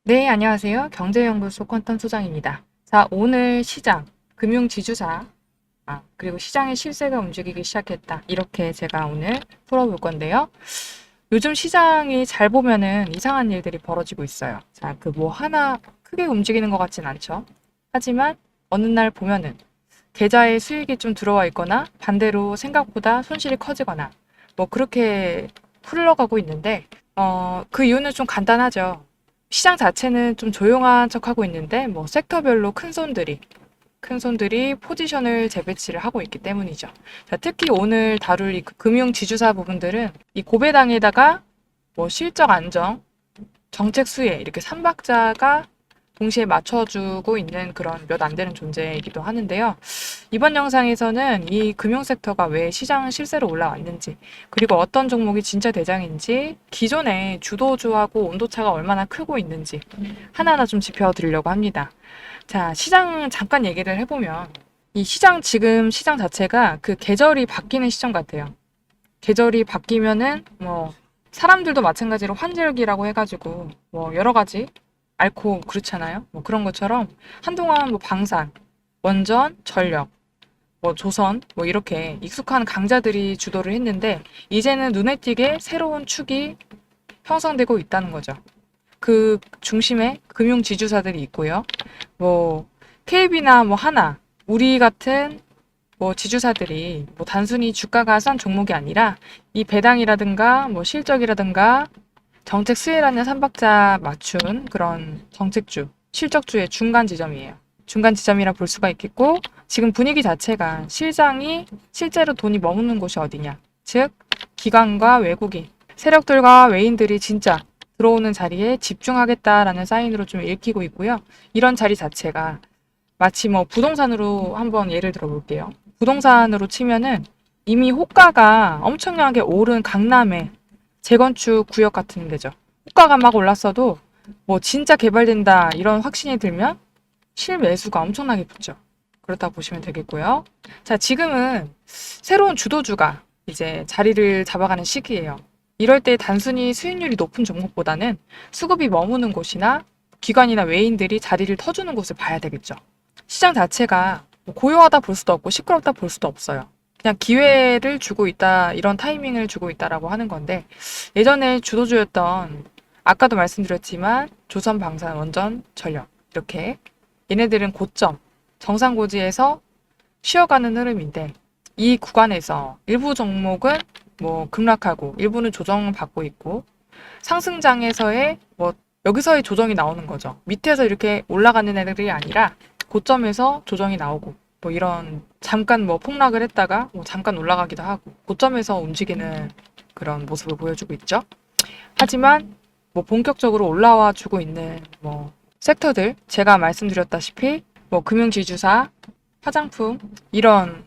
네, 안녕하세요. 경제연구소 컨턴 소장입니다. 자, 오늘 시장, 금융지주사, 그리고 시장의 실세가 움직이기 시작했다. 이렇게 제가 오늘 풀어볼 건데요. 요즘 시장이 잘 보면은 이상한 일들이 벌어지고 있어요. 자, 그 뭐 하나 크게 움직이는 것 같진 않죠. 하지만 어느 날 보면은 계좌에 수익이 좀 들어와 있거나 반대로 생각보다 손실이 커지거나 뭐 그렇게 흘러가고 있는데, 그 이유는 좀 간단하죠. 시장 자체는 좀 조용한 척하고 있는데 뭐 섹터별로 큰 손들이 포지션을 재배치를 하고 있기 때문이죠. 자, 특히 오늘 다룰 이 금융 지주사 부분들은 이 고배당에다가 뭐 실적 안정, 정책 수혜 이렇게 삼박자가 동시에 맞춰주고 있는 그런 몇 안 되는 존재이기도 하는데요. 이번 영상에서는 이 금융 섹터가 왜 시장 실세로 올라왔는지, 그리고 어떤 종목이 진짜 대장인지, 기존의 주도주하고 온도차가 얼마나 크고 있는지 하나하나 좀 짚어드리려고 합니다. 자, 시장 잠깐 얘기를 해보면 이 시장 지금 시장 자체가 그 계절이 바뀌는 시점 같아요. 계절이 바뀌면은 뭐 사람들도 마찬가지로 환절기라고 해가지고 뭐 여러 가지 앓고 그렇잖아요. 뭐 그런 것처럼 한동안 뭐 방산, 원전, 전력, 뭐 조선, 뭐 이렇게 익숙한 강자들이 주도를 했는데 이제는 눈에 띄게 새로운 축이 형성되고 있다는 거죠. 그 중심에 금융 지주사들이 있고요. 뭐 KB나 뭐 하나, 우리 같은 뭐 지주사들이 뭐 단순히 주가가 싼 종목이 아니라 이 배당이라든가 뭐 실적이라든가 정책 수혜라는 삼박자 맞춘 그런 정책주, 실적주의 중간 지점이에요. 중간 지점이라 볼 수가 있겠고, 지금 분위기 자체가 시장이 실제로 돈이 머무는 곳이 어디냐. 즉, 기관과 외국인, 세력들과 외인들이 진짜 들어오는 자리에 집중하겠다라는 사인으로 좀 읽히고 있고요. 이런 자리 자체가 마치 뭐 부동산으로 한번 예를 들어 볼게요. 부동산으로 치면은 이미 호가가 엄청나게 오른 강남의 재건축 구역 같은 데죠. 호가가 막 올랐어도 뭐 진짜 개발된다 이런 확신이 들면 실매수가 엄청나게 붙죠. 그렇다고 보시면 되겠고요. 자, 지금은 새로운 주도주가 이제 자리를 잡아가는 시기예요. 이럴 때 단순히 수익률이 높은 종목보다는 수급이 머무는 곳이나 기관이나 외인들이 자리를 터주는 곳을 봐야 되겠죠. 시장 자체가 뭐 고요하다 볼 수도 없고 시끄럽다 볼 수도 없어요. 그냥 기회를 주고 있다, 이런 타이밍을 주고 있다라고 하는 건데, 예전에 주도주였던, 아까도 말씀드렸지만, 조선, 방산, 원전, 전력, 이렇게 얘네들은 고점, 정상고지에서 쉬어가는 흐름인데, 이 구간에서 일부 종목은 뭐 급락하고, 일부는 조정을 받고 있고, 상승장에서의 뭐, 여기서의 조정이 나오는 거죠. 밑에서 이렇게 올라가는 애들이 아니라, 고점에서 조정이 나오고, 뭐 이런 잠깐 뭐 폭락을 했다가 뭐 잠깐 올라가기도 하고 고점에서 움직이는 그런 모습을 보여주고 있죠. 하지만 뭐 본격적으로 올라와 주고 있는 뭐 섹터들, 제가 말씀드렸다시피 뭐 금융지주사, 화장품 이런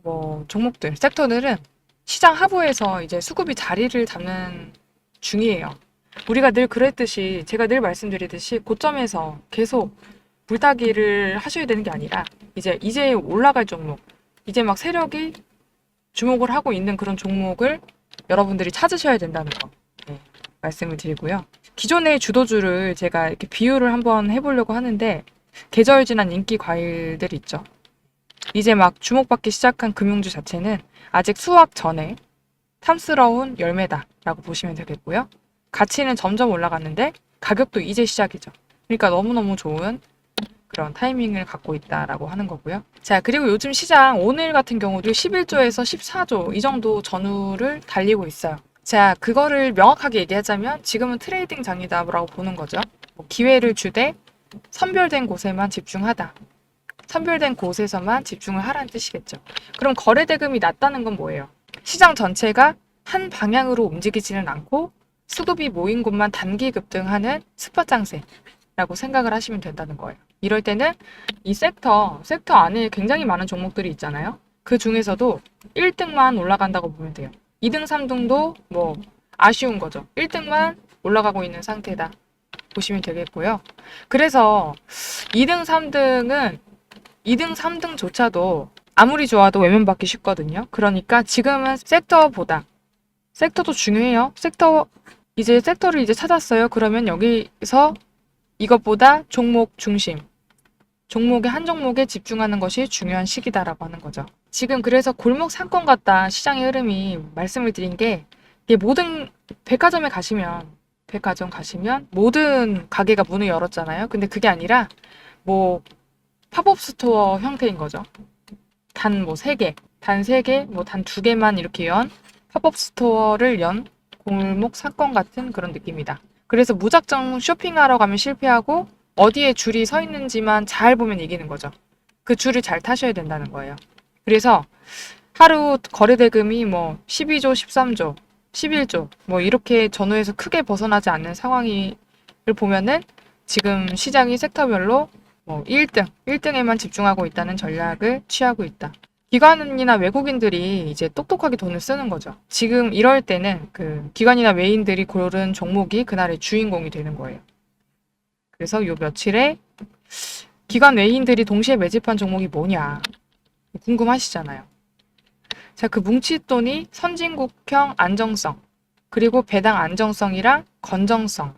뭐 종목들, 섹터들은 시장 하부에서 이제 수급이 자리를 잡는 중이에요. 우리가 늘 그랬듯이, 제가 늘 말씀드리듯이 고점에서 계속 물타기를 하셔야 되는 게 아니라 이제 올라갈 종목, 이제 막 세력이 주목을 하고 있는 그런 종목을 여러분들이 찾으셔야 된다는 거, 네, 말씀을 드리고요. 기존의 주도주를 제가 이렇게 비유를 한번 해보려고 하는데, 계절 지난 인기 과일들 있죠. 이제 막 주목받기 시작한 금융주 자체는 아직 수확 전에 탐스러운 열매다라고 보시면 되겠고요. 가치는 점점 올라갔는데 가격도 이제 시작이죠. 그러니까 너무너무 좋은 그런 타이밍을 갖고 있다라고 하는 거고요. 자, 그리고 요즘 시장 오늘 같은 경우도 11조에서 14조 이 정도 전후를 달리고 있어요. 자, 그거를 명확하게 얘기하자면 지금은 트레이딩 장이다라고 보는 거죠. 뭐 기회를 주되 선별된 곳에만 집중하다. 선별된 곳에서만 집중을 하라는 뜻이겠죠. 그럼 거래 대금이 낮다는 건 뭐예요? 시장 전체가 한 방향으로 움직이지는 않고 수급이 모인 곳만 단기 급등하는 스팟 장세라고 생각을 하시면 된다는 거예요. 이럴 때는 이 섹터 안에 굉장히 많은 종목들이 있잖아요. 그 중에서도 1등만 올라간다고 보면 돼요. 2등, 3등도 뭐 아쉬운 거죠. 1등만 올라가고 있는 상태다 보시면 되겠고요. 그래서 2등, 3등조차도 아무리 좋아도 외면받기 쉽거든요. 그러니까 지금은 섹터도 중요해요. 섹터를 이제 찾았어요. 그러면 여기서 이것보다 종목 중심, 종목의 한 종목에 집중하는 것이 중요한 시기다라고 하는 거죠. 지금 그래서 골목 상권 같다 시장의 흐름이 말씀을 드린 게 이게 모든 백화점 가시면 모든 가게가 문을 열었잖아요. 근데 그게 아니라 뭐 팝업 스토어 형태인 거죠. 단 뭐 3개, 단 3개, 뭐 단 2개만 이렇게 연 팝업 스토어를 연 골목 사건 같은 그런 느낌이다. 그래서 무작정 쇼핑하러 가면 실패하고 어디에 줄이 서 있는지만 잘 보면 이기는 거죠. 그 줄을 잘 타셔야 된다는 거예요. 그래서 하루 거래 대금이 뭐 12조, 13조, 11조 뭐 이렇게 전후에서 크게 벗어나지 않는 상황을 보면은 지금 시장이 섹터별로 뭐 1등에만 집중하고 있다는 전략을 취하고 있다. 기관이나 외국인들이 이제 똑똑하게 돈을 쓰는 거죠. 지금 이럴 때는 그 기관이나 외인들이 고른 종목이 그날의 주인공이 되는 거예요. 그래서 요 며칠에 기관 외인들이 동시에 매집한 종목이 뭐냐 궁금하시잖아요. 자, 그 뭉칫돈이 선진국형 안정성, 그리고 배당 안정성이랑 건정성.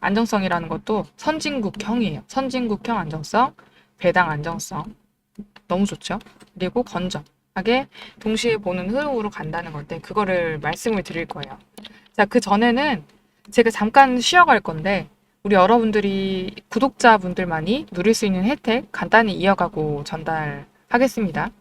안정성이라는 것도 선진국형이에요. 선진국형 안정성, 배당 안정성. 너무 좋죠? 그리고 건전하게 동시에 보는 흐름으로 간다는 건데 그거를 말씀을 드릴 거예요. 자, 그 전에는 제가 잠깐 쉬어갈 건데 우리 여러분들이 구독자분들만이 누릴 수 있는 혜택 간단히 이어가고 전달하겠습니다.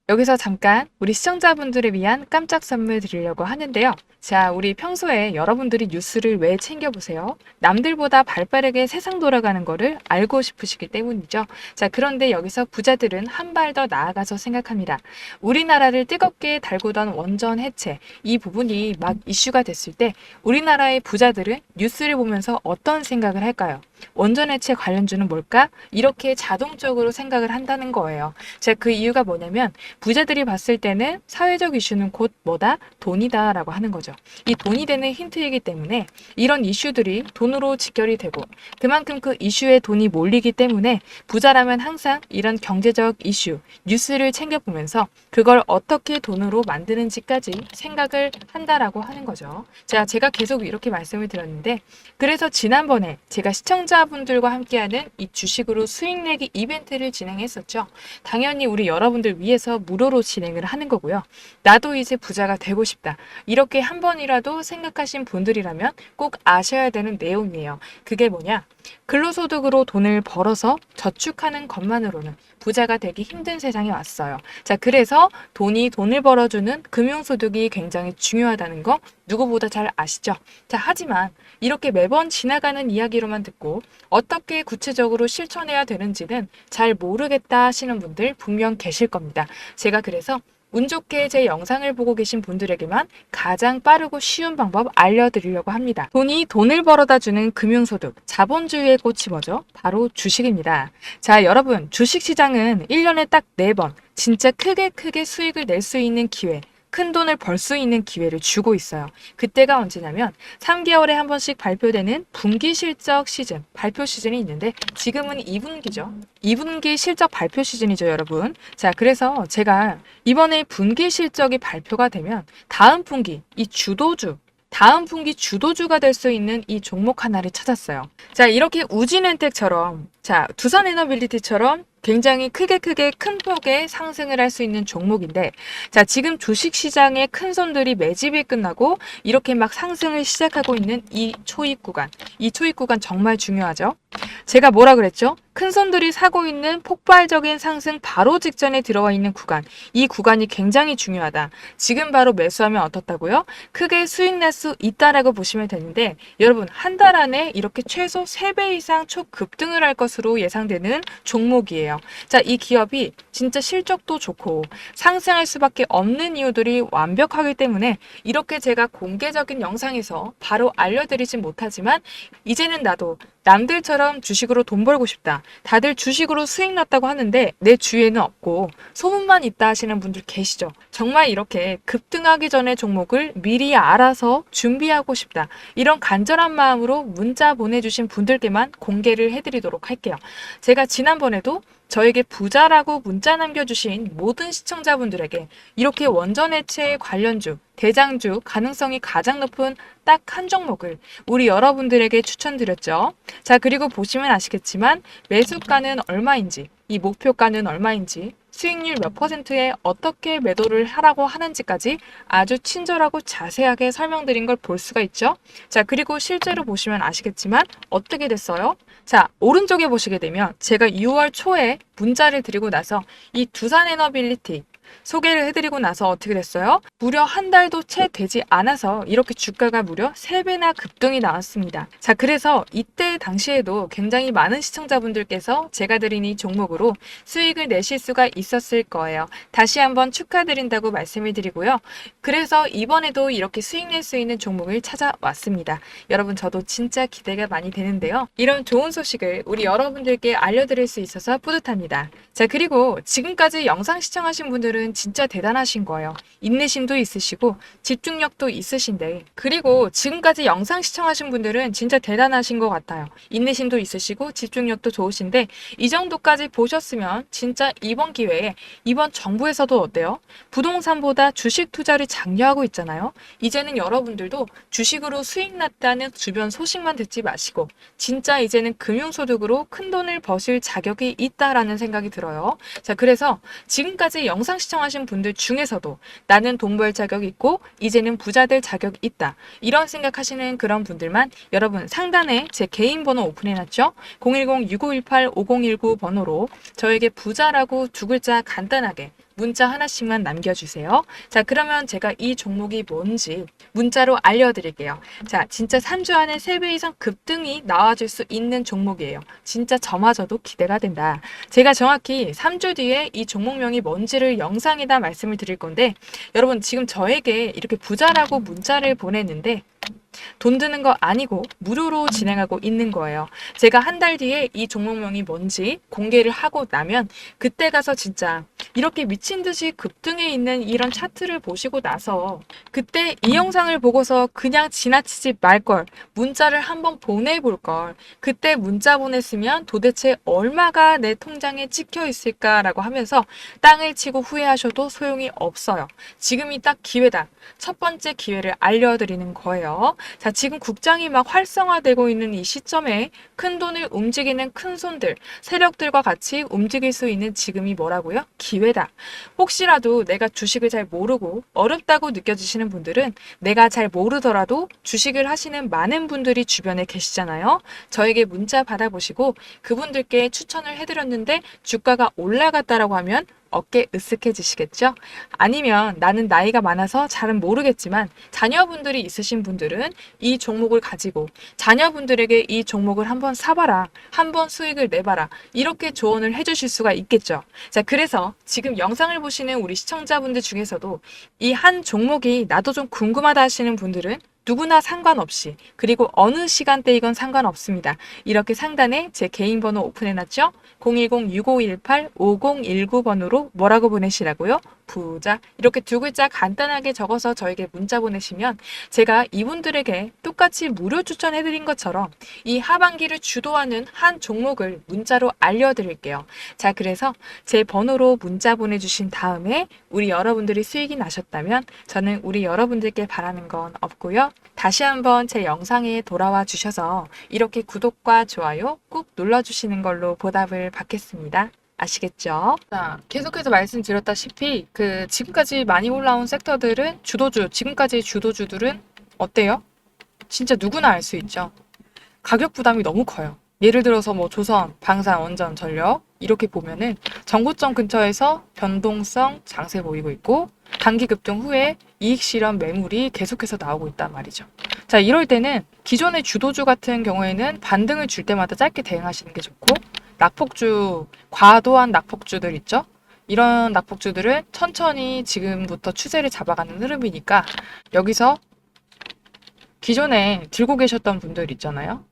여기서 잠깐 우리 시청자분들을 위한 깜짝 선물 드리려고 하는데요. 자, 우리 평소에 여러분들이 뉴스를 왜 챙겨보세요? 남들보다 발빠르게 세상 돌아가는 거를 알고 싶으시기 때문이죠. 자, 그런데 여기서 부자들은 한 발 더 나아가서 생각합니다. 우리나라를 뜨겁게 달구던 원전 해체, 이 부분이 막 이슈가 됐을 때 우리나라의 부자들은 뉴스를 보면서 어떤 생각을 할까요? 원전 해체 관련주는 뭘까? 이렇게 자동적으로 생각을 한다는 거예요. 자, 그 이유가 뭐냐면 부자들이 봤을 때는 사회적 이슈는 곧 뭐다? 돈이다 라고 하는 거죠. 이 돈이 되는 힌트이기 때문에 이런 이슈들이 돈으로 직결이 되고 그만큼 그 이슈에 돈이 몰리기 때문에 부자라면 항상 이런 경제적 이슈, 뉴스를 챙겨보면서 그걸 어떻게 돈으로 만드는지까지 생각을 한다라고 하는 거죠. 자, 제가 계속 이렇게 말씀을 드렸는데 그래서 지난번에 제가 시청자분들과 함께하는 이 주식으로 수익 내기 이벤트를 진행했었죠. 당연히 우리 여러분들 위해서 무료로 진행을 하는 거고요. 나도 이제 부자가 되고 싶다. 이렇게 한 번이라도 생각하신 분들이라면 꼭 아셔야 되는 내용이에요. 그게 뭐냐? 근로소득으로 돈을 벌어서 저축하는 것만으로는 부자가 되기 힘든 세상에 왔어요. 자, 그래서 돈을 벌어주는 금융소득이 굉장히 중요하다는 거 누구보다 잘 아시죠? 자, 하지만 이렇게 매번 지나가는 이야기로만 듣고 어떻게 구체적으로 실천해야 되는지는 잘 모르겠다 하시는 분들 분명 계실 겁니다. 제가 그래서 운 좋게 제 영상을 보고 계신 분들에게만 가장 빠르고 쉬운 방법 알려드리려고 합니다. 돈을 벌어다 주는 금융소득, 자본주의의 꽃이 뭐죠? 바로 주식입니다. 자, 여러분, 주식시장은 1년에 딱 4번 진짜 크게 수익을 낼 수 있는 기회, 큰 돈을 벌 수 있는 기회를 주고 있어요. 그때가 언제냐면 3개월에 한 번씩 발표되는 분기 실적 시즌, 발표 시즌이 있는데 지금은 2분기죠. 2분기 실적 발표 시즌이죠, 여러분. 자, 그래서 제가 이번에 분기 실적이 발표가 되면 다음 분기 주도주가 될 수 있는 이 종목 하나를 찾았어요. 자, 이렇게 우진엔텍처럼, 자, 두산에너빌리티처럼 굉장히 크게 큰 폭의 상승을 할 수 있는 종목인데, 자, 지금 주식시장의 큰 손들이 매집이 끝나고 이렇게 막 상승을 시작하고 있는 이 초입 구간 정말 중요하죠. 제가 뭐라 그랬죠? 큰 손들이 사고 있는 폭발적인 상승 바로 직전에 들어와 있는 구간, 이 구간이 굉장히 중요하다. 지금 바로 매수하면 어떻다고요? 크게 수익 낼 수 있다라고 보시면 되는데, 여러분, 한 달 안에 이렇게 최소 3배 이상 초급등을 할 것으로 예상되는 종목이에요. 자, 이 기업이 진짜 실적도 좋고 상승할 수밖에 없는 이유들이 완벽하기 때문에 이렇게 제가 공개적인 영상에서 바로 알려드리진 못하지만 이제는 나도 남들처럼 주식으로 돈 벌고 싶다. 다들 주식으로 수익 났다고 하는데 내 주위에는 없고 소문만 있다 하시는 분들 계시죠. 정말 이렇게 급등하기 전에 종목을 미리 알아서 준비하고 싶다. 이런 간절한 마음으로 문자 보내주신 분들께만 공개를 해드리도록 할게요. 제가 지난번에도 저에게 부자라고 문자 남겨주신 모든 시청자분들에게 이렇게 원전해체 관련주, 대장주 가능성이 가장 높은 딱 한 종목을 우리 여러분들에게 추천드렸죠. 자, 그리고 보시면 아시겠지만 매수가는 얼마인지, 이 목표가는 얼마인지, 수익률 몇 %에 어떻게 매도를 하라고 하는지까지 아주 친절하고 자세하게 설명드린 걸 볼 수가 있죠. 자, 그리고 실제로 보시면 아시겠지만 어떻게 됐어요? 자, 오른쪽에 보시게 되면 제가 6월 초에 문자를 드리고 나서 이 두산에너빌리티 소개를 해드리고 나서 어떻게 됐어요? 무려 한 달도 채 되지 않아서 이렇게 주가가 무려 3배나 급등이 나왔습니다. 자, 그래서 이때 당시에도 굉장히 많은 시청자분들께서 제가 드린 이 종목으로 수익을 내실 수가 있었을 거예요. 다시 한번 축하드린다고 말씀을 드리고요. 그래서 이번에도 이렇게 수익 낼 수 있는 종목을 찾아왔습니다. 여러분, 저도 진짜 기대가 많이 되는데요. 이런 좋은 소식을 우리 여러분들께 알려드릴 수 있어서 뿌듯합니다. 자, 그리고 지금까지 영상 시청하신 분들은 진짜 대단하신 거예요. 인내심도 있으시고 집중력도 있으신데, 그리고 지금까지 영상 시청하신 분들은 진짜 대단하신 것 같아요. 인내심도 있으시고 집중력도 좋으신데 이 정도까지 보셨으면 진짜 이번 기회에 이번 정부에서도 어때요? 부동산보다 주식 투자를 장려하고 있잖아요. 이제는 여러분들도 주식으로 수익 났다는 주변 소식만 듣지 마시고 진짜 이제는 금융소득으로 큰 돈을 버실 자격이 있다라는 생각이 들어요. 자, 그래서 지금까지 영상 시청하신 분들 중에서도 나는 돈 벌 자격 있고 이제는 부자 될 자격 있다, 이런 생각하시는 그런 분들만 여러분 상단에 제 개인 번호 오픈해놨죠? 010-6518-5019 번호로 저에게 부자라고 두 글자 간단하게 문자 하나씩만 남겨주세요. 자, 그러면 제가 이 종목이 뭔지 문자로 알려드릴게요. 자, 진짜 3주 안에 3배 이상 급등이 나와줄 수 있는 종목이에요. 진짜 저마저도 기대가 된다. 제가 정확히 3주 뒤에 이 종목명이 뭔지를 영상에다 말씀을 드릴 건데, 여러분 지금 저에게 이렇게 부자라고 문자를 보냈는데 돈 드는 거 아니고 무료로 진행하고 있는 거예요. 제가 한 달 뒤에 이 종목명이 뭔지 공개를 하고 나면 그때 가서 진짜 이렇게 미친 듯이 급등해 있는 이런 차트를 보시고 나서 그때 이 영상을 보고서 그냥 지나치지 말 걸, 문자를 한번 보내볼 걸, 그때 문자 보냈으면 도대체 얼마가 내 통장에 찍혀 있을까라고 하면서 땅을 치고 후회하셔도 소용이 없어요. 지금이 딱 기회다. 첫 번째 기회를 알려드리는 거예요. 자, 지금 국장이 막 활성화되고 있는 이 시점에 큰 돈을 움직이는 큰 손들, 세력들과 같이 움직일 수 있는 지금이 뭐라고요? 기회다. 혹시라도 내가 주식을 잘 모르고 어렵다고 느껴지시는 분들은, 내가 잘 모르더라도 주식을 하시는 많은 분들이 주변에 계시잖아요. 저에게 문자 받아보시고 그분들께 추천을 해드렸는데 주가가 올라갔다라고 하면 어깨 으쓱해지시겠죠? 아니면 나는 나이가 많아서 잘은 모르겠지만 자녀분들이 있으신 분들은 이 종목을 가지고 자녀분들에게 이 종목을 한번 사봐라, 한번 수익을 내봐라, 이렇게 조언을 해주실 수가 있겠죠. 자, 그래서 지금 영상을 보시는 우리 시청자분들 중에서도 이 한 종목이 나도 좀 궁금하다 하시는 분들은 누구나 상관없이, 그리고 어느 시간대이건 상관없습니다. 이렇게 상단에 제 개인 번호 오픈해놨죠? 010-6518-5019 번호로 뭐라고 보내시라고요? 부자. 이렇게 두 글자 간단하게 적어서 저에게 문자 보내시면 제가 이분들에게 똑같이 무료 추천해드린 것처럼 이 하반기를 주도하는 한 종목을 문자로 알려드릴게요. 자, 그래서 제 번호로 문자 보내주신 다음에 우리 여러분들이 수익이 나셨다면 저는 우리 여러분들께 바라는 건 없고요. 다시 한번 제 영상에 돌아와 주셔서 이렇게 구독과 좋아요 꾹 눌러주시는 걸로 보답을 받겠습니다. 아시겠죠? 자, 계속해서 말씀드렸다시피 지금까지 많이 올라온 섹터들은 지금까지 주도주들은 어때요? 진짜 누구나 알 수 있죠. 가격 부담이 너무 커요. 예를 들어서 뭐 조선, 방산, 원전, 전력 이렇게 보면은 정고점 근처에서 변동성 장세 보이고 있고 단기 급등 후에 이익 실현 매물이 계속해서 나오고 있단 말이죠. 자, 이럴 때는 기존의 주도주 같은 경우에는 반등을 줄 때마다 짧게 대응하시는 게 좋고, 낙폭주, 과도한 낙폭주들 있죠? 이런 낙폭주들은 천천히 지금부터 추세를 잡아가는 흐름이니까 여기서 기존에 들고 계셨던 분들 있잖아요.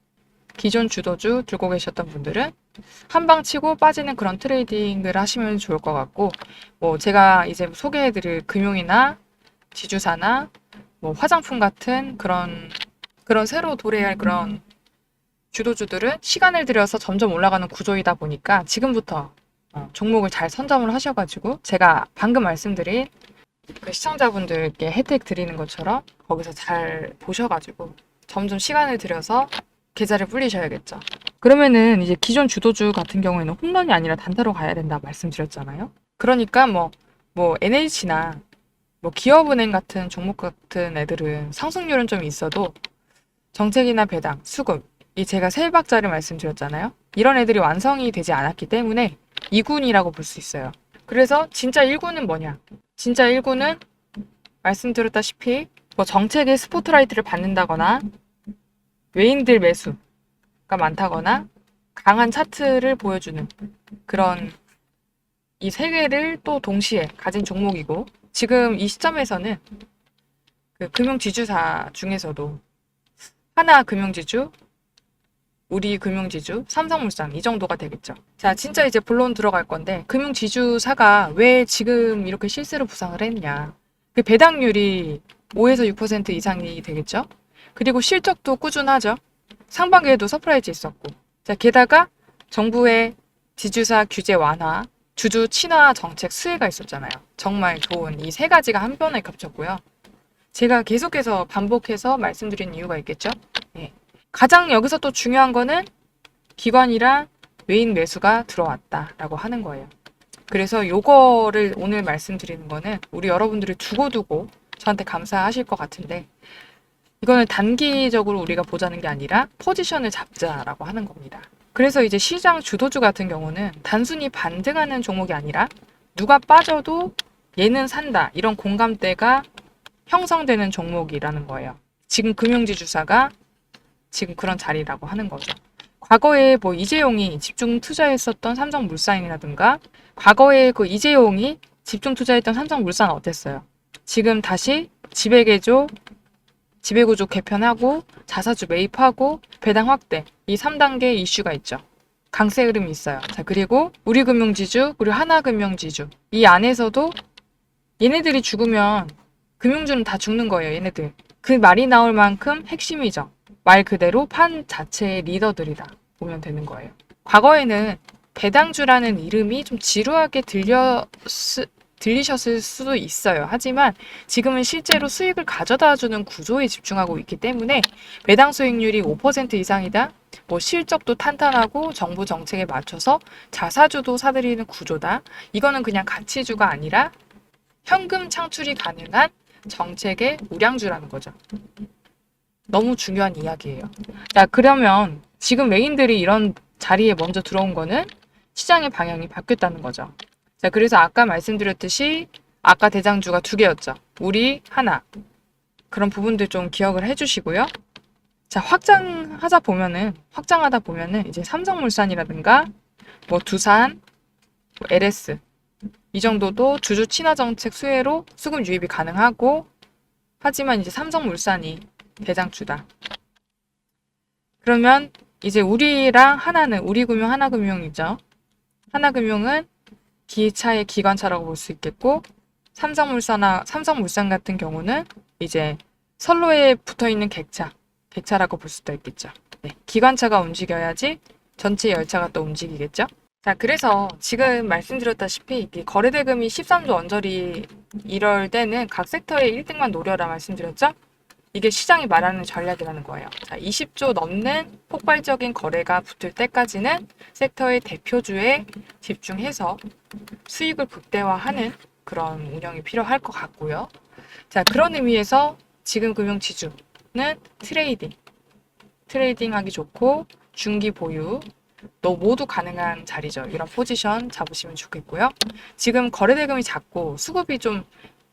기존 주도주 들고 계셨던 분들은 한방 치고 빠지는 그런 트레이딩을 하시면 좋을 것 같고, 뭐 제가 이제 소개해드릴 금융이나 지주사나 뭐 화장품 같은 그런 새로 도래할 그런 주도주들은 시간을 들여서 점점 올라가는 구조이다 보니까 지금부터 종목을 잘 선점을 하셔가지고 제가 방금 말씀드린 그 시청자분들께 혜택 드리는 것처럼 거기서 잘 보셔가지고 점점 시간을 들여서 계좌를 불리셔야겠죠. 그러면은 이제 기존 주도주 같은 경우에는 홈런이 아니라 단타로 가야 된다 말씀드렸잖아요. 그러니까 뭐 NH나 뭐 기업은행 같은 종목 같은 애들은 상승률은 좀 있어도 정책이나 배당, 수급, 이 제가 세 박자를 말씀드렸잖아요. 이런 애들이 완성이 되지 않았기 때문에 2군이라고 볼 수 있어요. 그래서 진짜 1군은 뭐냐? 진짜 1군은 말씀드렸다시피 뭐 정책의 스포트라이트를 받는다거나 외인들 매수가 많다거나 강한 차트를 보여주는 그런 이 세 개를 또 동시에 가진 종목이고 지금 이 시점에서는 그 금융지주사 중에서도 하나금융지주, 우리금융지주, 삼성물산 이 정도가 되겠죠. 자, 진짜 이제 본론 들어갈 건데 금융지주사가 왜 지금 이렇게 실세로 부상을 했냐. 그 배당률이 5에서 6% 이상이 되겠죠. 그리고 실적도 꾸준하죠. 상반기에도 서프라이즈 있었고. 자, 게다가 정부의 지주사 규제 완화, 주주 친화 정책 수혜가 있었잖아요. 정말 좋은 이 세 가지가 한 번에 겹쳤고요. 제가 계속해서 반복해서 말씀드린 이유가 있겠죠. 예. 가장 여기서 또 중요한 거는 기관이랑 외인 매수가 들어왔다라고 하는 거예요. 그래서 요거를 오늘 말씀드리는 거는 우리 여러분들이 두고두고 저한테 감사하실 것 같은데 이거는 단기적으로 우리가 보자는 게 아니라 포지션을 잡자라고 하는 겁니다. 그래서 이제 시장 주도주 같은 경우는 단순히 반등하는 종목이 아니라 누가 빠져도 얘는 산다 이런 공감대가 형성되는 종목이라는 거예요. 지금 금융지주사가 지금 그런 자리라고 하는 거죠. 과거에 뭐 이재용이 집중 투자했었던 삼성물산이라든가 과거에 그 이재용이 집중 투자했던 삼성물산 어땠어요? 지금 다시 지배구조 개편하고 자사주 매입하고 배당 확대 이 3단계 이슈가 있죠. 강세 흐름이 있어요. 자, 그리고 우리금융지주 그리고 하나금융지주 이 안에서도 얘네들이 죽으면 금융주는 다 죽는 거예요. 얘네들. 그 말이 나올 만큼 핵심이죠. 말 그대로 판 자체의 리더들이다 보면 되는 거예요. 과거에는 배당주라는 이름이 좀 지루하게 들리셨을 수도 있어요. 하지만 지금은 실제로 수익을 가져다주는 구조에 집중하고 있기 때문에 배당 수익률이 5% 이상이다. 뭐 실적도 탄탄하고 정부 정책에 맞춰서 자사주도 사들이는 구조다. 이거는 그냥 가치주가 아니라 현금 창출이 가능한 정책의 우량주라는 거죠. 너무 중요한 이야기예요. 자, 그러면 지금 메인들이 이런 자리에 먼저 들어온 거는 시장의 방향이 바뀌었다는 거죠. 자, 그래서 아까 말씀드렸듯이 아까 대장주가 두 개였죠. 우리 하나. 그런 부분들 좀 기억을 해주시고요. 자, 확장하다 보면은 이제 삼성물산이라든가 뭐 두산, 뭐 LS 이 정도도 주주 친화 정책 수혜로 수급 유입이 가능하고 하지만 이제 삼성물산이 대장주다. 그러면 이제 우리랑 하나는 우리금융 하나금융이죠. 하나금융은 기차의 기관차라고 볼 수 있겠고 삼성물산 같은 경우는 이제 선로에 붙어있는 객차라고 볼 수도 있겠죠. 네, 기관차가 움직여야지 전체 열차가 또 움직이겠죠. 자, 그래서 지금 말씀드렸다시피 거래대금이 13조 언저리 이럴 때는 각 섹터의 1등만 노려라 말씀드렸죠? 이게 시장이 말하는 전략이라는 거예요. 자, 20조 넘는 폭발적인 거래가 붙을 때까지는 섹터의 대표주에 집중해서 수익을 극대화하는 그런 운영이 필요할 것 같고요. 자, 그런 의미에서 지금 금융지주는 트레이딩하기 좋고 중기 보유 또 모두 가능한 자리죠. 이런 포지션 잡으시면 좋겠고요. 지금 거래대금이 작고 수급이 좀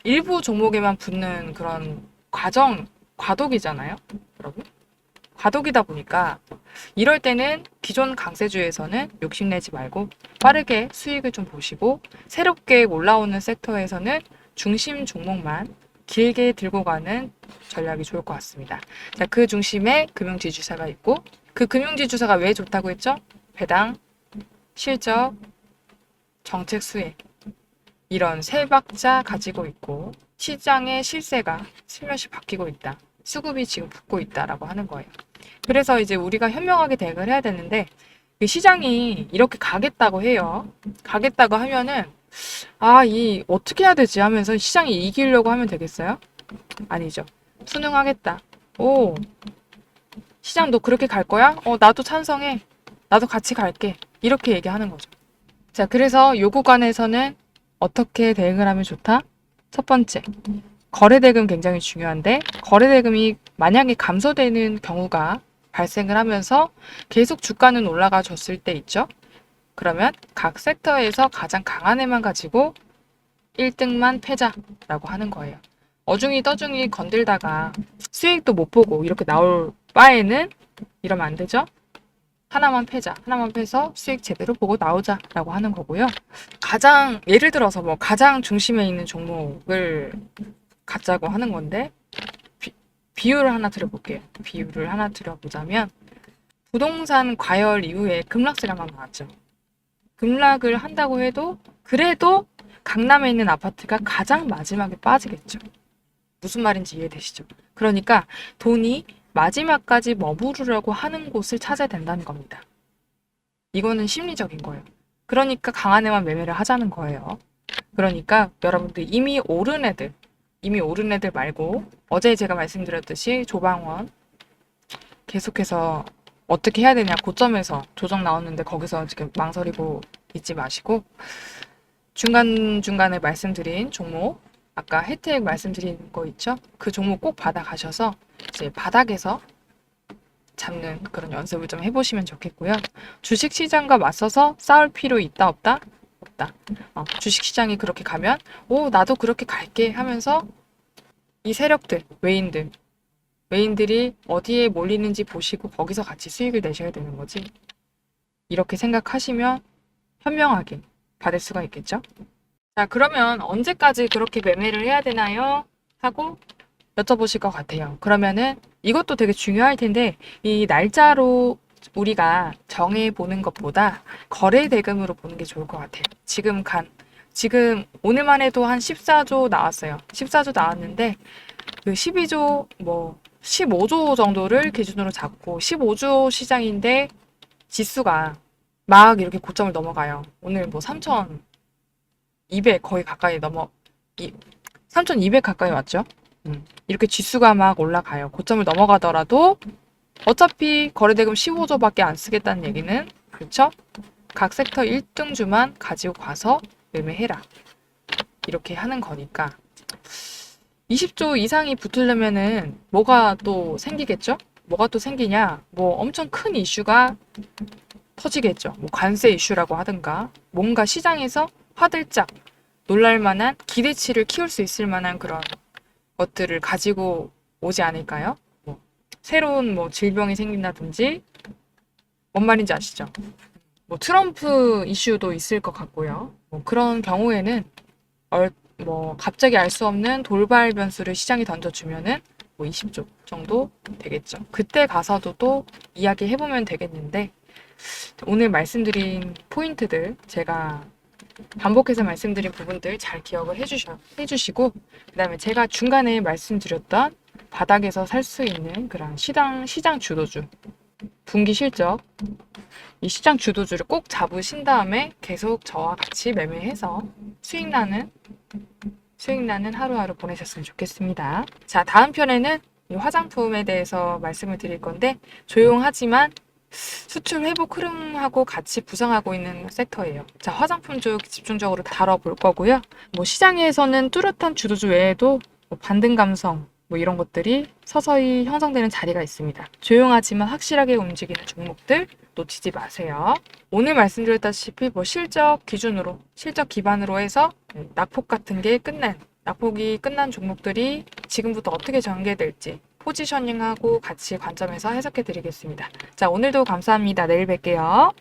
일부 종목에만 붙는 그런 과도기잖아요. 여러분. 과도기다 보니까 이럴 때는 기존 강세주에서는 욕심내지 말고 빠르게 수익을 좀 보시고 새롭게 올라오는 섹터에서는 중심 종목만 길게 들고 가는 전략이 좋을 것 같습니다. 자, 그 중심에 금융지주사가 있고 그 금융지주사가 왜 좋다고 했죠? 배당, 실적, 정책 수혜 이런 세 박자 가지고 있고 시장의 실세가 슬며시 바뀌고 있다. 수급이 지금 붙고 있다라고 하는 거예요. 그래서 이제 우리가 현명하게 대응을 해야 되는데 그 시장이 이렇게 가겠다고 해요. 가겠다고 하면은 어떻게 해야 되지 하면서 시장이 이기려고 하면 되겠어요? 아니죠. 순응하겠다. 오, 시장 너 그렇게 갈 거야? 나도 찬성해. 나도 같이 갈게. 이렇게 얘기하는 거죠. 자, 그래서 요 구간에서는 어떻게 대응을 하면 좋다? 첫 번째, 거래대금 굉장히 중요한데, 거래대금이 만약에 감소되는 경우가 발생을 하면서 계속 주가는 올라가 줬을 때 있죠? 그러면 각 섹터에서 가장 강한 애만 가지고 1등만 패자라고 하는 거예요. 어중이 떠중이 건들다가 수익도 못 보고 이렇게 나올 바에는 이러면 안 되죠? 하나만 패자. 하나만 패서 수익 제대로 보고 나오자라고 하는 거고요. 예를 들어서 뭐 가장 중심에 있는 종목을 갖자고 하는 건데, 비유를 하나 드려볼게요. 비유를 하나 드려보자면, 부동산 과열 이후에 급락세가 막 나왔죠. 급락을 한다고 해도, 그래도 강남에 있는 아파트가 가장 마지막에 빠지겠죠. 무슨 말인지 이해되시죠? 그러니까 돈이 마지막까지 머무르려고 하는 곳을 찾아야 된다는 겁니다. 이거는 심리적인 거예요. 그러니까 강한 애만 매매를 하자는 거예요. 그러니까 여러분들 이미 오른 애들 말고 어제 제가 말씀드렸듯이 조방원 계속해서 어떻게 해야 되냐, 고점에서 조정 나왔는데 거기서 지금 망설이고 있지 마시고, 중간중간에 말씀드린 종목, 아까 혜택 말씀드린 거 있죠? 그 종목 꼭 받아가셔서 이제 바닥에서 잡는 그런 연습을 좀 해보시면 좋겠고요. 주식시장과 맞서서 싸울 필요 있다 없다? 없다. 주식시장이 그렇게 가면 나도 그렇게 갈게 하면서 이 세력들, 외인들이 어디에 몰리는지 보시고 거기서 같이 수익을 내셔야 되는 거지. 이렇게 생각하시면 현명하게 받을 수가 있겠죠? 자, 그러면 언제까지 그렇게 매매를 해야 되나요? 하고 여쭤보실 것 같아요. 그러면은 이것도 되게 중요할 텐데, 이 날짜로 우리가 정해보는 것보다 거래 대금으로 보는 게 좋을 것 같아요. 지금 오늘만 해도 한 14조 나왔어요. 14조 나왔는데, 그 12조, 15조 정도를 기준으로 잡고, 15조 시장인데, 지수가 막 이렇게 고점을 넘어가요. 오늘 3,200 거의 가까이 3,200 가까이 왔죠? 이렇게 지수가 막 올라가요. 고점을 넘어가더라도 어차피 거래대금 15조밖에 안 쓰겠다는 얘기는, 그렇죠? 각 섹터 1등주만 가지고 가서 매매해라. 이렇게 하는 거니까 20조 이상이 붙으려면은 뭐가 또 생기겠죠? 뭐가 또 생기냐? 엄청 큰 이슈가 터지겠죠. 관세 이슈라고 하든가, 뭔가 시장에서 화들짝 놀랄만한 기대치를 키울 수 있을 만한 그런 것들을 가지고 오지 않을까요? 새로운 질병이 생긴다든지, 뭔 말인지 아시죠? 트럼프 이슈도 있을 것 같고요. 그런 경우에는 갑자기 알 수 없는 돌발 변수를 시장이 던져주면은 20조 정도 되겠죠. 그때 가서도 또 이야기해보면 되겠는데, 오늘 말씀드린 포인트들, 제가 반복해서 말씀드린 부분들 잘 기억을 해주시고, 그 다음에 제가 중간에 말씀드렸던 바닥에서 살 수 있는 그런 시장 주도주, 분기 실적, 이 시장 주도주를 꼭 잡으신 다음에 계속 저와 같이 매매해서 수익 나는 하루하루 보내셨으면 좋겠습니다. 자, 다음 편에는 이 화장품에 대해서 말씀을 드릴 건데, 조용하지만 수출 회복 흐름하고 같이 부상하고 있는 섹터예요. 자, 화장품 쪽 집중적으로 다뤄볼 거고요. 시장에서는 뚜렷한 주도주 외에도 반등 감성, 이런 것들이 서서히 형성되는 자리가 있습니다. 조용하지만 확실하게 움직이는 종목들 놓치지 마세요. 오늘 말씀드렸다시피 실적 기반으로 해서 낙폭 같은 게 낙폭이 끝난 종목들이 지금부터 어떻게 전개될지 포지셔닝하고 같이 관점에서 해석해 드리겠습니다. 자, 오늘도 감사합니다. 내일 뵐게요.